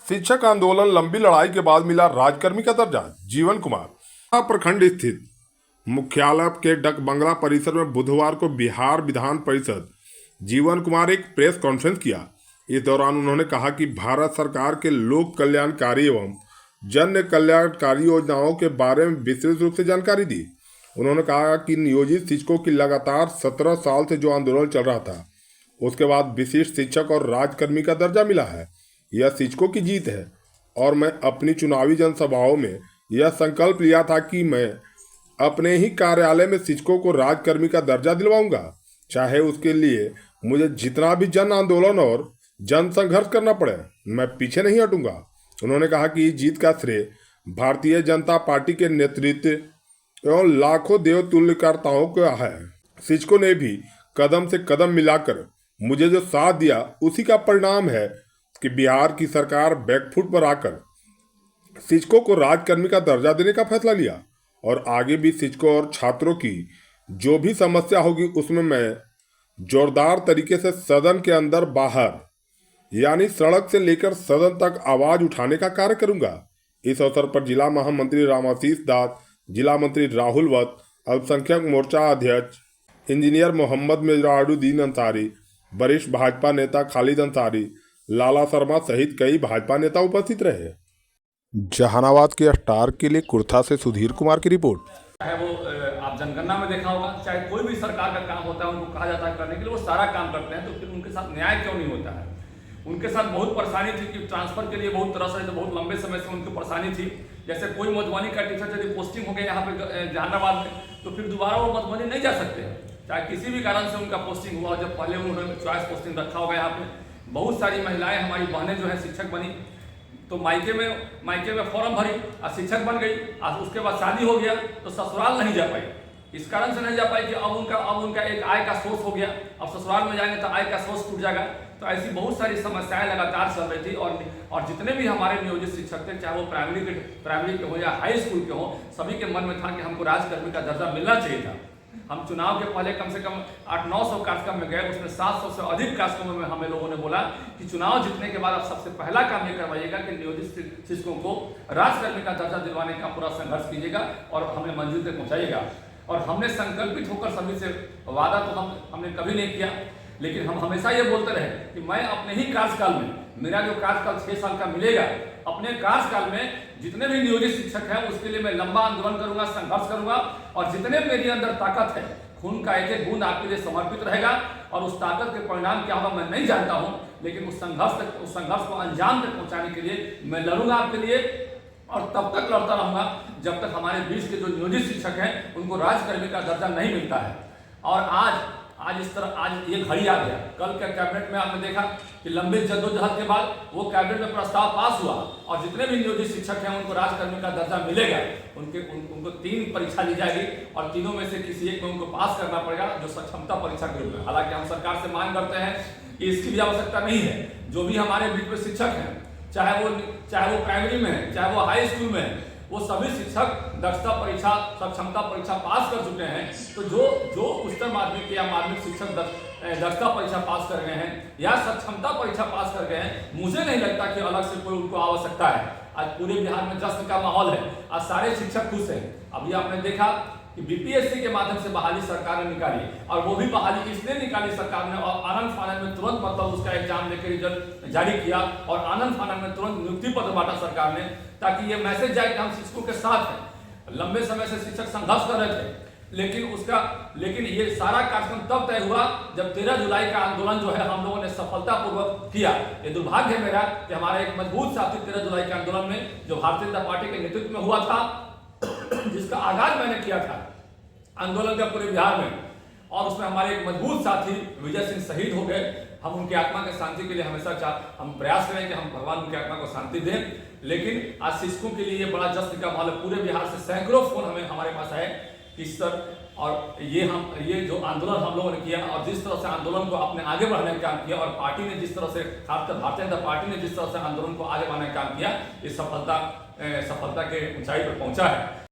शिक्षक आंदोलन लंबी लड़ाई के बाद मिला राजकर्मी का दर्जा। जीवन कुमार प्रखंड स्थित मुख्यालय के डक बंगला परिसर में बुधवार को बिहार विधान परिषद जीवन कुमार एक प्रेस कॉन्फ्रेंस किया। इस दौरान उन्होंने कहा कि भारत सरकार के लोक कल्याणकारी एवं जन कल्याणकारी योजनाओं के बारे में विस्तृत रूप से जानकारी दी। उन्होंने कहा कि नियोजित शिक्षकों की लगातार 17 साल से जो आंदोलन चल रहा था, उसके बाद विशिष्ट शिक्षक और राजकर्मी का दर्जा मिला है। यह शिक्षकों की जीत है और मैं अपनी चुनावी जनसभाओं में यह संकल्प लिया था कि मैं अपने ही कार्यालय में शिक्षकों को राजकर्मी का दर्जा दिलवाऊंगा, चाहे उसके लिए मुझे जितना भी जन आंदोलन और जन संघर्ष करना पड़े, मैं पीछे नहीं हटूंगा। उन्होंने कहा कि इस जीत का श्रेय भारतीय जनता पार्टी के नेतृत्व एवं लाखों देवतुल्य कार्यकर्ताओं का है। शिक्षकों ने भी कदम से कदम मिलाकर मुझे जो साथ दिया, उसी का परिणाम है कि बिहार की सरकार बैकफुट पर आकर शिक्षकों को राजकर्मी का दर्जा देने का फैसला लिया और आगे भी शिक्षकों और छात्रों की जो भी समस्या होगी उसमें मैं जोरदार तरीके से सदन के अंदर बाहर यानी सड़क से लेकर सदन तक आवाज उठाने का कार्य करूंगा। इस अवसर पर जिला महामंत्री रामाशीष दास, जिला मंत्री राहुल वत्स, अल्पसंख्यक मोर्चा अध्यक्ष इंजीनियर मोहम्मद मेजराडुद्दीन अंसारी, वरिष्ठ भाजपा नेता खालिद अंसारी, लाला शर्मा सहित कई भाजपा नेता उपस्थित रहे। जहानाबाद के स्टार के लिए कुर्था से सुधीर कुमार की रिपोर्ट। चाहे वो आप जनगणना में देखा होगा, चाहे कोई भी सरकार का काम होता है, उनको कहा जाता है करने के लिए, वो सारा काम करते हैं, तो फिर उनके साथ न्याय क्यों नहीं होता है? उनके साथ बहुत परेशानी थी कि ट्रांसफर के लिए बहुत तरह से, तो बहुत लंबे समय से उनको परेशानी थी। जैसे कोई मधुबनी का टीचर यदि पोस्टिंग हो गया यहाँ पे जहानाबाद में, तो फिर दोबारा वो मधुबनी नहीं जा सकते, चाहे किसी भी कारण से उनका पोस्टिंग हुआ। जब पहले उन्होंने चॉइस पोस्टिंग रखा होगा यहाँ पे, बहुत सारी महिलाएं हमारी बहनें जो है शिक्षक बनी, तो मायके में फॉर्म भरी और शिक्षक बन गई, और उसके बाद शादी हो गया तो ससुराल नहीं जा पाई। इस कारण से नहीं जा पाई कि अब उनका एक आय का सोर्स हो गया, अब ससुराल में जाएंगे तो आय का सोर्स टूट जाएगा। तो ऐसी बहुत सारी समस्याएं लगातार चल रही थी और जितने भी हमारे नियोजित शिक्षक थे, चाहे वो प्राइमरी के हो या हाई स्कूल के हो, सभी के मन में था कि हमको राजकर्मी का दर्जा मिलना चाहिए था। हम चुनाव के पहले कम से कम 800-900 कार्यक्रम में गए, उसमें 700 से अधिक कार्यक्रमों में हमें लोगों ने बोला कि चुनाव जीतने के बाद आप सबसे पहला काम ये करवाइएगा कि नियोजित शिक्षकों को राजकर्मी का दर्जा दिलवाने का पूरा संघर्ष कीजिएगा और हमें मंजिल तक पहुंचाइएगा। और हमने संकल्पित होकर सभी से वादा तो हमने कभी नहीं किया, लेकिन हम हमेशा ये बोलते रहे कि मैं अपने ही कार्यकाल में, मेरा जो कार्यकाल 6 साल का मिलेगा, अपने कार्यकाल में जितने भी नियोजित शिक्षक हैं उसके लिए मैं लंबा आंदोलन करूंगा, संघर्ष करूंगा, और जितने मेरे अंदर ताकत है, खून का एक एक बूंद आपके लिए समर्पित रहेगा। और उस ताकत के परिणाम क्या होगा मैं नहीं जानता हूं, लेकिन उस संघर्ष को अंजाम तक पहुंचाने के लिए मैं लड़ूंगा आपके लिए, और तब तक लड़ता रहूंगा जब तक हमारे बीच के जो नियोजित शिक्षक हैं उनको राजकर्मी का दर्जा नहीं मिलता है। और आज ये घड़ी आ गया। कल के कैबिनेट में आपने देखा कि लंबे जद्दोजहद के बाद वो कैबिनेट में प्रस्ताव पास हुआ और जितने भी नियोजित शिक्षक हैं उनको राजकर्मी का दर्जा मिलेगा। उनको 3 परीक्षा ली जाएगी और तीनों में से किसी एक में उनको पास करना पड़ेगा, जो सक्षमता परीक्षा के रूप में। हालांकि हम सरकार से मांग करते हैं कि इसकी भी आवश्यकता नहीं है। जो भी हमारे बीच में शिक्षक हैं, चाहे वो प्राइमरी में है, चाहे वो हाई स्कूल में है, वो सभी शिक्षक दक्षता परीक्षा, सक्षमता परीक्षा पास कर चुके हैं। तो जो उच्चतर माध्यमिक या माध्यमिक शिक्षक दक्षता परीक्षा पास कर गए हैं या सक्षमता परीक्षा पास कर गए हैं, मुझे नहीं लगता कि अलग से कोई उनको आवश्यकता है। आज पूरे बिहार में जश्न का माहौल है, आज सारे शिक्षक खुश हैं। अभी आपने देखा कि बीपीएससी के माध्यम से बहाली सरकार ने निकाली, और वो भी बहाली इसलिए निकाली सरकार ने, और आनंद फानंद में तुरंत मतलब उसका एग्जाम लेकर रिजल्ट जारी किया और आनंद फानंद में तुरंत नियुक्ति पत्र बांटा सरकार ने, ताकि ये मैसेज जाए कि हम शिक्षकों के साथ हैं। लंबे समय से शिक्षक संघर्ष कर रहे थे, लेकिन ये सारा कार्यक्रम तब तय हुआ जब 13 जुलाई का आंदोलन जो है हम लोगों ने सफलतापूर्वक किया। ये दुर्भाग्य है मेरा कि हमारा एक मजबूत साथी 13 जुलाई के आंदोलन में, जो भारतीय जनता पार्टी के नेतृत्व में हुआ था, जिसका आगाज मैंने किया था आंदोलन का पूरे बिहार में, और उसमें हमारे एक मजबूत साथी विजय सिंह शहीद हो गए। हम उनकी आत्मा के शांति के लिए हमेशा हम प्रयास करें कि हम भगवान उनकी आत्मा को शांति दें। लेकिन आज शिक्षकों के लिए ये बड़ा जश्न का माहौल है। पूरे बिहार से सैकड़ों फोन हमारे पास आए कि सर, और ये जो आंदोलन हम लोगों ने किया और जिस तरह से आंदोलन को अपने आगे बढ़ाने का काम किया, और पार्टी ने जिस तरह से, खासकर भारतीय जनता पार्टी ने जिस तरह से आंदोलन को आगे बढ़ाने का काम किया, ये सफलता के ऊंचाई पर पहुंचा है।